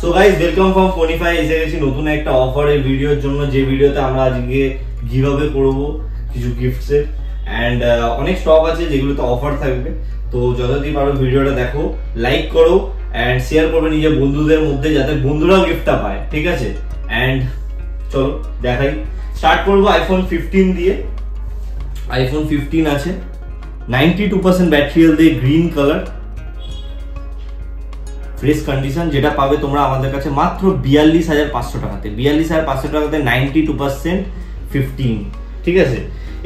So guys welcome from Phonify. এসে গেছি নতুন একটা অফারের ভিডিওর জন্য, যে ভিডিওতে আমরা আজকে গিভঅ্যাওয়ে করব কিছু গিফটসের এন্ড অনেক স্টক আছে যেগুলোতে অফার থাকবে। তো যতদিন পারো ভিডিওটা দেখো, লাইক করো এন্ড শেয়ার করবে নিজের বন্ধুদের মধ্যে, যাতে বন্ধুরাও গিফটটা পায়, ঠিক আছে? এন্ড চলো দেখাই, স্টার্ট করবো আইফোন 15 দিয়ে। আইফোন 15 আছে 92% ব্যাটারি হেলথ দিয়ে, গ্রিন কালার, ফ্রেশ কন্ডিশন, যেটা পাবে তোমরা আমাদের কাছে মাত্র 42,500 টাকাতে। 42,500 টাকাতে 92% 15, ঠিক আছে?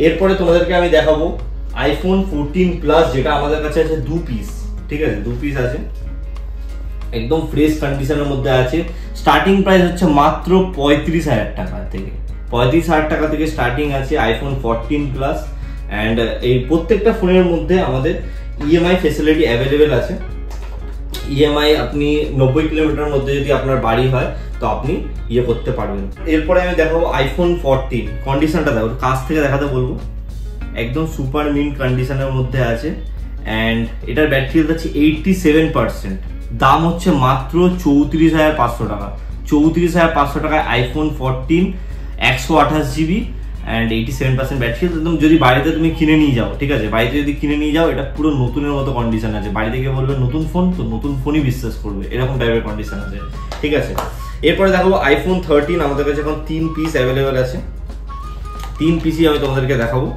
এরপরে তোমাদেরকে আমি দেখাবো আইফোন 14 প্লাস, যেটা আমাদের কাছে আছে 2 পিস, ঠিক আছে? 2 পিস আছে, একদম ফ্রেশ কন্ডিশনের মধ্যে আছে। স্টার্টিং প্রাইস হচ্ছে মাত্র 35,000 টাকা থেকে, 35,000 টাকা থেকে স্টার্টিং আছে আইফোন 14 প্লাস। অ্যান্ড এই প্রত্যেকটা ফোনের মধ্যে আমাদের ইএমআই ফেসিলিটি অ্যাভেলেবেল আছে। ইএমআই আপনি 90 কিলোমিটার মধ্যে যদি আপনার বাড়ি হয় তো আপনি ইয়ে করতে পারবেন। এরপরে আমি দেখাবো আইফোন 14, কন্ডিশনটা দেখো, কাছ থেকে দেখাতে বলবো। একদম সুপার মিন্ট কন্ডিশনের মধ্যে আছে অ্যান্ড এটার ব্যাটারি হেলথ আছে 87%। দাম হচ্ছে মাত্র 34,500 টাকা। 34,500 টাকায় আইফোন 14 128 জিবি অ্যান্ড 87% ব্যাটারি। একদম যদি বাড়িতে তুমি কিনে নিয়ে যাও, ঠিক আছে? বাড়িতে যদি কিনে নিয়ে যাও, এটা পুরো নতুনের মতো কন্ডিশন আছে। বাড়ি থেকে বলবে নতুন ফোন, তো নতুন ফোনই বিশ্বাস করবে, এরকম টাইপের কন্ডিশন আছে, ঠিক আছে? এরপরে দেখো আইফোন 13, আমাদের কাছে এখন 3 পিস অ্যাভেলেবেল আছে। 3 পিসই আমি তোমাদেরকে দেখাবো।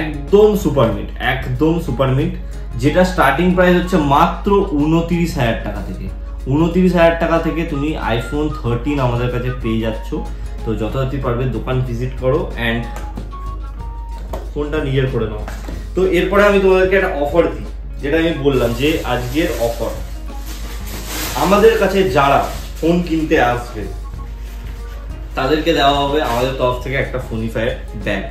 একদম সুপার মিট, একদম সুপার মিট, যেটা স্টার্টিং প্রাইস হচ্ছে মাত্র 29,000 টাকা থেকে। 29,000 টাকা থেকে তুমি আইফোন 13 আমাদের কাছে পেয়ে যাচ্ছ। তো যথাযথ পারবে দোকান ভিজিট করো অ্যান্ড ফোনটা নিজের করে নাও। তো এরপরে আমি তোমাদেরকে একটা অফার দিই, যেটা আমি বললাম যে আজকের অফার, আমাদের কাছে যারা ফোন কিনতে আসবে তাদেরকে দেওয়া হবে আমাদের তরফ থেকে একটা ফোনিফাই ব্যাগ,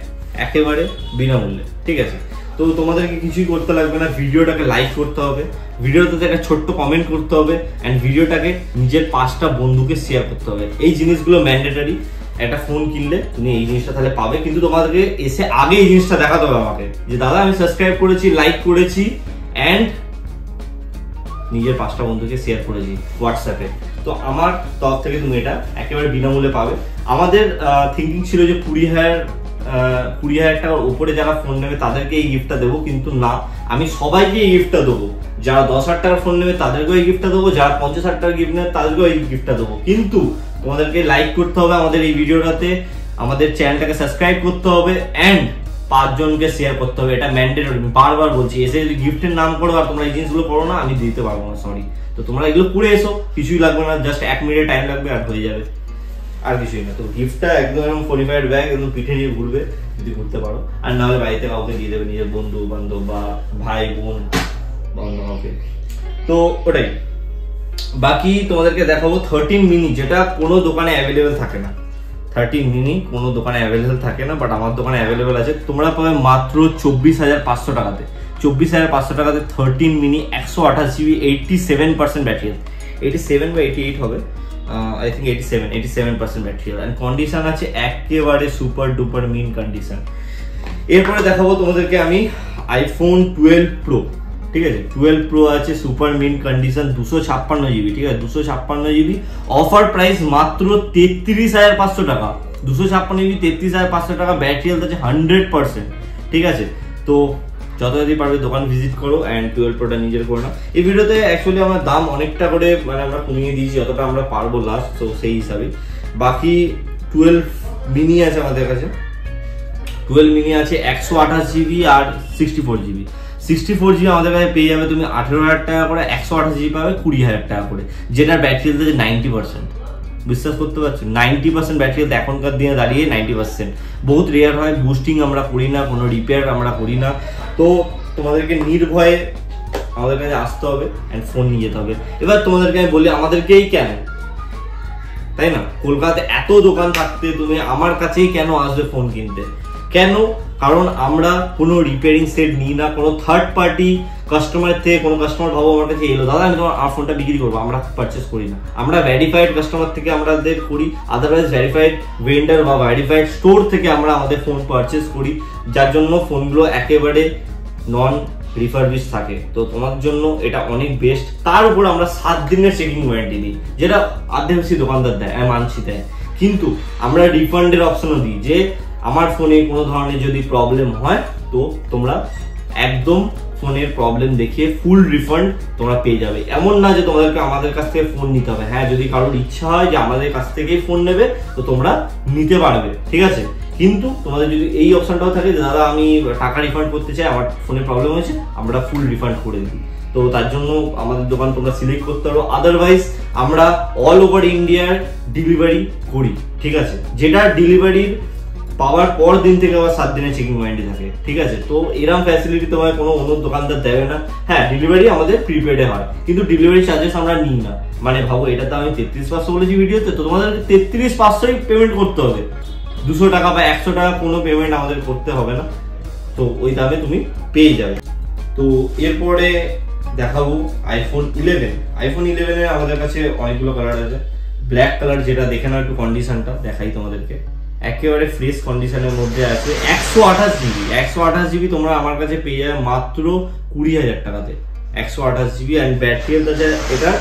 একেবারে বিনামূল্যে, ঠিক আছে? তো তোমাদেরকে কিছুই করতে লাগবে না, ভিডিওটাকে লাইক করতে হবে, ভিডিওতে একটা ছোট্ট কমেন্ট করতে হবে অ্যান্ড ভিডিওটাকে নিজের 5টা বন্ধুকে শেয়ার করতে হবে। এই জিনিসগুলো ম্যান্ডেটরি। একটা ফোন কিনলে তুমি এই জিনিসটা তাহলে পাবে, কিন্তু তোমাদেরকে এসে আগে এই জিনিসটা দেখাতে হবে আমাকে, যে দাদা আমি সাবস্ক্রাইব করেছি, লাইক করেছি অ্যান্ড নিজের 5টা বন্ধুকে শেয়ার করেছি হোয়াটসঅ্যাপে। তো আমার তরফ থেকে তুমি এটা একেবারে বিনামূল্যে পাবে। আমাদের থিঙ্কিং ছিল যে 20,000 টাকার উপরে যারা ফোন নেবে তাদেরকে এই গিফটটা দেবো, কিন্তু না, আমি সবাইকে এই গিফটটা দেবো। যারা 10,000 টাকার ফোন নেবে তাদেরকেও এই গিফটটা দেবো, যারা 50,000 টাকার গিফট নেবে তাদেরকেও এই গিফটটা দেবো। কিন্তু তোমাদেরকে লাইক করতে হবে আমাদের এই ভিডিওটাতে, আমাদের চ্যানেলটাকে সাবস্ক্রাইব করতে হবে অ্যান্ড 5 জনকে শেয়ার করতে হবে। এটা ম্যান্ডেটরি, বারবার বলছি। এসে যদি গিফটের নাম করো আর তোমরা এই জিনিসগুলো করো না, আমি দিতে পারবো না, সরি। তো তোমরা এগুলো করে এসো, কিছুই লাগবে না, জাস্ট 1 মিনিট টাইম লাগবে আর হয়ে যাবে, আর কিছুই না। তো গিফটটা একদম ফোনিফাইড ব্যাগ, একদম পিঠে নিয়ে ঘুরবে যদি ঘুরতে পারো, আর না হলে বাড়িতে কাউকে দিয়ে দেবে, নিজের বন্ধু বান্ধব বা ভাই বোন বান্ধবকে। তো ওটাই। বাকি তোমাদেরকে দেখাবো 13 মিনি, যেটা কোনো দোকানে অ্যাভেলেবেল থাকে না। 13 মিনি কোনো দোকানে অ্যাভেলেবেল থাকে না, বাট আমার দোকানে অ্যাভেলেবেল আছে। তোমরা পাবে মাত্র 24,500 টাকাতে। 24,500 টাকাতে 13 মিনি 128 জিবি 87% ব্যাটারি, 87 বা 88 হবে, I think 87% battery and condition আছে একেবারে সুপার ডুপার মিন কন্ডিশন। এরপরে দেখাবো তোমাদেরকে আমি আইফোন 12 প্রো, ঠিক আছে? 12 প্রো আছে সুপার মিন কন্ডিশন, 256 জিবি, ঠিক আছে? 256 জিবি, অফার প্রাইস মাত্র 33,500 টাকা। 256 জিবি 33,500 টাকা, ব্যাটারি হেলথ আছে 100%, ঠিক আছে? তো যতদিন পারবে দোকান ভিজিট করো অ্যান্ড 12 প্রোটা নিজের করে নাও। এই ভিডিওতে অ্যাকচুয়ালি আমার দাম অনেকটা করে আমরা কমিয়ে দিয়েছি, যতটা আমরা পারবো লাস্ট, তো সেই হিসাবে। বাকি 12 মিনি আছে আমাদের কাছে। 12 মিনি আছে 128 জিবি আর 64 জিবি। 64 জিবি আমাদের কাছে পেয়ে যাবে তুমি 18,000 টাকা করে, 128 জিবি পাবে 20,000 টাকা করে, যেটার ব্যাটারি হেলথ আছে 90%। বিশ্বাস করতে পারছো? 90% ব্যাটারি হেলথ এখনকার দিনে দাঁড়িয়ে 90%। বহুত রেয়ার হয়, বুস্টিং আমরা করি না, কোনো রিপেয়ার আমরা করি না। তো তোমাদেরকে নির্ভয়ে আমাদের কাছে আসতে হবে অ্যান্ড ফোন নিয়ে যেতে হবে। এবার তোমাদেরকে আমি বলি, আমাদেরকেই কেন, তাই না? কলকাতাতে এত দোকান থাকতে তুমি আমার কাছেই কেন আসবে ফোন কিনতে? কেন? কারণ আমরা কোনো রিপেয়ারিং সেট নিই না, কোনো থার্ড পার্টি কাস্টমার থেকে। কোনো কাস্টমার ভাবো আমার কাছে এলো, দাদা আমি তোমার ফোনটা বিক্রি করবো, আমরা পারচেস করি না। আমরা ভেরিফাইড কাস্টমার থেকে আমাদের করি, আদারওয়াইজ ভেরিফাইড ভেন্ডার বা ভেরিফাইড স্টোর থেকে আমরা আমাদের ফোন পারচেস করি, যার জন্য ফোনগুলো একেবারে নন রিফারবিশ থাকে, তো তোমার জন্য এটা অনেক বেস্ট। তার উপর আমরা 7 দিনের চেকিং ওয়ারেন্টি দিই, যেটা আদিবাসী দোকানদার দেয়, মানছি দেয়, কিন্তু আমরা রিফান্ডের অপশনও দিই, যে আমার ফোনে কোনো ধরনের যদি প্রবলেম হয় তো তোমরা একদম ফোনের প্রবলেম দেখিয়ে ফুল রিফান্ড তোমরা পেয়ে যাবে। এমন না যে তোমাদেরকে আমাদের কাছ থেকে ফোন নিতে হবে, হ্যাঁ যদি কারোর ইচ্ছা হয় যে আমাদের কাছ থেকেই ফোন নেবে তো তোমরা নিতে পারবে, ঠিক আছে। কিন্তু তোমাদের যদি এই অপশনটাও থাকে যে দাদা আমি টাকা রিফান্ড করতে চাই, আমার ফোনে প্রবলেম হয়েছে, আমরা ফুল রিফান্ড করে দিই। তো তার জন্য আমাদের দোকান তোমরা সিলেক্ট করতে পারো। আদারওয়াইজ আমরা অল ওভার ইন্ডিয়ার ডেলিভারি করি, ঠিক আছে, যেটা ডেলিভারির পাওয়ার পর দিন থেকে আবার 7 দিনের চেকিং ওয়ারেন্টি থাকে, ঠিক আছে। তো এরকম ফ্যাসিলিটি তোমার কোনো অন্য দোকানদার দেবে না। হ্যাঁ ডেলিভারি আমাদের প্রিপেডে হয়, কিন্তু ডেলিভারি চার্জেস আমরা নিই না। মানে ভাবো এটা তো আমি 33,500 বলেছি ভিডিওতে, তো তোমাদেরকে 33,500ই পেমেন্ট করতে হবে, 200 টাকা বা 100 টাকা কোনো পেমেন্ট আমাদের করতে হবে না, তো ওই দামে তুমি পেয়ে যাবে। তো এরপরে দেখাবো আইফোন 11। আইফোন 11 এর আমাদের কাছে অনেকগুলো কালার আছে। ব্ল্যাক কালার, যেটা দেখে নাও একটু কন্ডিশনটা দেখাই তোমাদেরকে, একেবারে ফ্রেশ কন্ডিশনের মধ্যে আছে। 128 জিবি, 128 জিবি তোমরা আমার কাছে পেয়ে যাবে মাত্র 20,000 টাকাতে। 128 জিবি অ্যান্ড ব্যাটারি হেলথ আছে এটা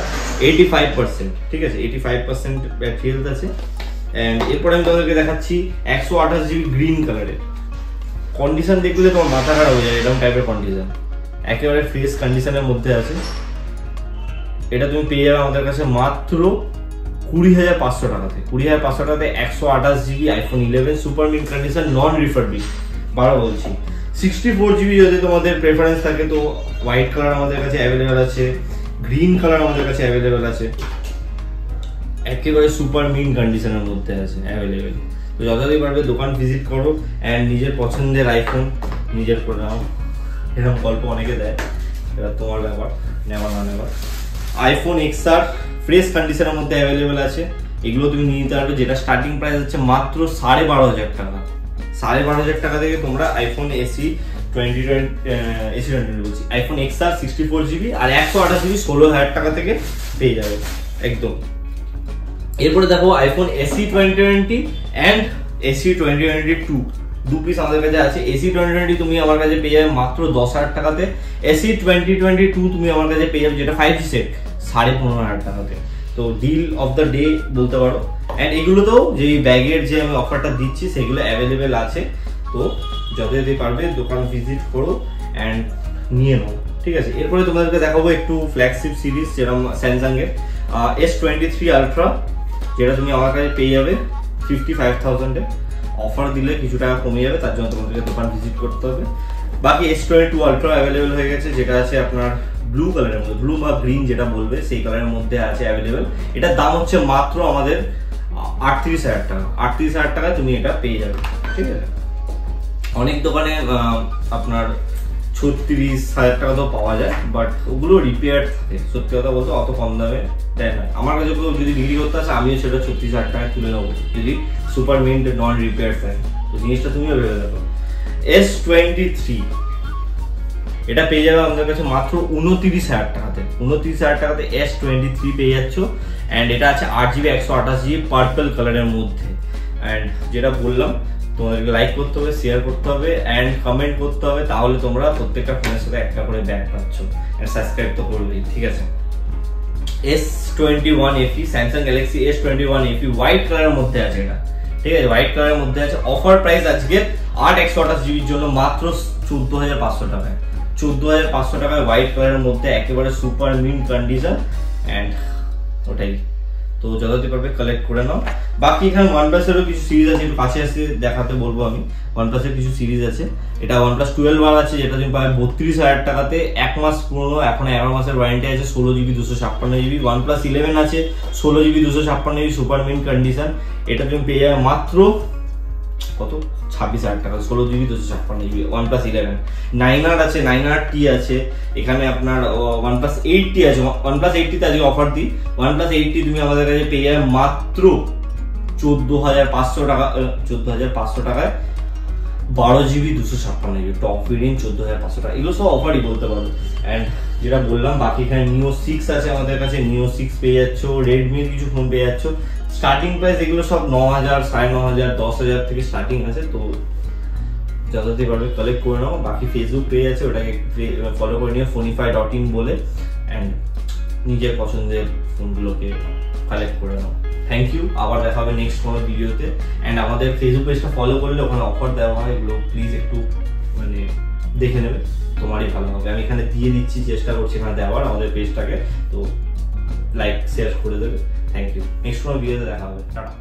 85%, ঠিক আছে, 85% ব্যাটারি হেলথ আছে। অ্যান্ড এরপরে আমি তোমাদেরকে দেখাচ্ছি 128 জিবি গ্রিন কালারের। কন্ডিশন দেখলে তোমার মাথা খারাপ হয়ে যায়, এরকম টাইপের কন্ডিশন, একেবারে ফ্রেশ কন্ডিশনের মধ্যে আছে। এটা তুমি পেয়ে যাবে আমাদের কাছে মাত্র 20,500 টাকাতে। 20,500 টাকাতে 128 GB iPhone 11 super mint condition, non refurbish. বারো বলছি 64 জিবি যদি তোমাদের প্রেফারেন্স থাকে তো হোয়াইট কালার আমাদের কাছে অ্যাভেলেবেল আছে, গ্রিন কালার আমাদের কাছে অ্যাভেলেবেল আছে, একেবারে সুপার মিন্ট কন্ডিশনের মধ্যে আছে অ্যাভেলেবেল। তো যতদিন পারবে দোকান ভিজিট করো অ্যান্ড নিজের পছন্দের আইফোন নিজের করে নাও। এরকম গল্প অনেকে দেয়, এবার তোমার ব্যাপার, নেওয়া না নেওয়ার। আইফোন XR ফ্রেশ কন্ডিশনের মধ্যে অ্যাভেলেবেল আছে, এগুলো তুমি নিয়ে নিতে পারবে, যেটা স্টার্টিং প্রাইস হচ্ছে মাত্র 12,500 টাকা। 12,500 টাকা থেকে তোমরা আইফোন এসি 2020 বলছি, আইফোন XR 64 জিবি আর 128 জিবি 16,000 টাকা থেকে পেয়ে যাবে একদম। এরপরে দেখো আইফোন এসি 2020 অ্যান্ড এসি 2022 দু পিস আমাদের কাছে আছে। এসি 2020 তুমি আমার কাছে পেয়ে যাবে মাত্র 10,000 টাকাতে। এসি 2022 তুমি আমার কাছে পেয়ে যাবে, যেটা 5G সেট, 15,500 টাকাতে। তো ডিল অফ দ্য ডে বলতে পারো। অ্যান্ড এগুলোতেও যে ব্যাগের যে আমি অফারটা দিচ্ছি সেগুলো অ্যাভেলেবেল আছে, তো যতদিন পারবে দোকান ভিজিট করো অ্যান্ড নিয়ে নাও, ঠিক আছে। এরপরে তোমাদেরকে দেখাবো একটু ফ্ল্যাগশিপ সিরিজ, যেরকম স্যামসাং এর S23 আলট্রা, যেটা তুমি আমার কাছে পেয়ে যাবে 55,000 এ। অফার দিলে কিছু টাকা কমে যাবে, তার জন্য তোমাদেরকে দোকান ভিজিট করতে হবে। বাকি S22 আলট্রা অ্যাভেলেবেল হয়ে গেছে, যেটা আছে আপনার ব্লু কালারের মধ্যে, ব্লু বা গ্রিন যেটা বলবে সেই কালারের মধ্যে আছে অ্যাভেলেবেল। এটার দাম হচ্ছে মাত্র আমাদের 38,000 টাকা। 38,000 টাকায় তুমি এটা পেয়ে যাবে, ঠিক আছে। অনেক দোকানে আপনার 36,000 টাকা তো পাওয়া যায়, বাট ওগুলো রিপেয়ার থাকে, সত্যি কথা বলতে অত কম দামে দেয় না। আমার কাছে যদি বিক্রি করতে আসে আমিও সেটা 36,000 টাকায় তুলে নেবো, যদি সুপার মিন্ট নন রিপেয়ার থাকে। তো জিনিসটা তুমিও ভেবে দেখো। S23 এটা পেয়ে যাবে আমাদের কাছে মাত্র 29,000 টাকাতে। 29,000 টাকাতে S23 পেয়ে যাচ্ছ। অ্যান্ড এটা আছে 8GB 128GB পার্পল কালারের মধ্যে। অ্যান্ড যেটা বললাম তোমাদেরকে লাইক করতে হবে, শেয়ার করতে হবে অ্যান্ড কমেন্ট করতে হবে, তাহলে তোমরা প্রত্যেকটা ফোনের সাথে একটা করে ব্যাগ পাচ্ছ। অ্যান্ড সাবস্ক্রাইব তো করবেই, ঠিক আছে। S21 FE Samsung Galaxy S21 FE white কালারের মধ্যে আছে এটা, ঠিক আছে, হোয়াইট কালারের মধ্যে আছে। অফার প্রাইস আজকে 8 128GBর জন্য মাত্র 14,500 টাকায়। 14,500 টাকায় হোয়াইট কালারের মধ্যে একেবারে সুপার মিন্ট কন্ডিশন অ্যান্ড ওটাই। তো যতদিন পারবে কালেক্ট করে নাও। বাকি এখানে OnePlus এরও কিছু সিরিজ আছে, একটু কাছে আসতে দেখাতে বলবো আমি। OnePlus এর কিছু সিরিজ আছে, এটা OnePlus 12 আছে, যেটা তুমি পাবে 32,000 টাকাতে। 1 মাস পুরনো, এখন 11 মাসের ওয়ারেন্টি আছে। 16GB 256GB। OnePlus 11 আছে 16GB 256GB super mint condition, এটা তুমি পেয়ে যাবে মাত্র কত 26,000 টাকা। 16GB 256GB OnePlus 11। 9R আছে, 9RT আছে, এখানে আপনার OnePlus 8T আছে। OnePlus 8T তে আজকে অফার দিই। OnePlus 8T তুমি আমাদের কাছে পেয়ে যাবে মাত্র 14,500 টাকা। 14,500 টাকায় 12GB 256GB টপ ভেরিয়েন্ট 14,500 টাকা। এগুলো সব অফারই বলতে পারো। অ্যান্ড যেটা বললাম বাকি এখানে Neo 6 আছে আমাদের কাছে, Neo 6 পেয়ে যাচ্ছ। রেডমির কিছু ফোন পেয়ে যাচ্ছ। স্টার্টিং প্রাইস এগুলো সব 9,000, 9,500, 10,000 থেকে স্টার্টিং আছে। তো যতদিন পারবে কালেক্ট করে নাও। বাকি ফেসবুক পেজ আছে, ওটাকে ফলো করে নিও phonify.in বলে, অ্যান্ড নিজের পছন্দের ফোনগুলোকে কালেক্ট করে নাও। থ্যাংক ইউ, আবার দেখা হবে নেক্সট কোনো ভিডিওতে। অ্যান্ড আমাদের ফেসবুক পেজটা ফলো করলে ওখানে অফার দেওয়া হয়, এগুলো প্লিজ একটু মানে দেখে নেবে, তোমারই ভালো হবে। আমি এখানে দিয়ে দিচ্ছি, চেষ্টা করছি এখানে দেওয়ার আমাদের পেজটাকে, তো লাইক শেয়ার করে দেবে। থ্যাংক ইউ, নেক্সট কোনো ভিডিওতে দেখা হবে, টাটা।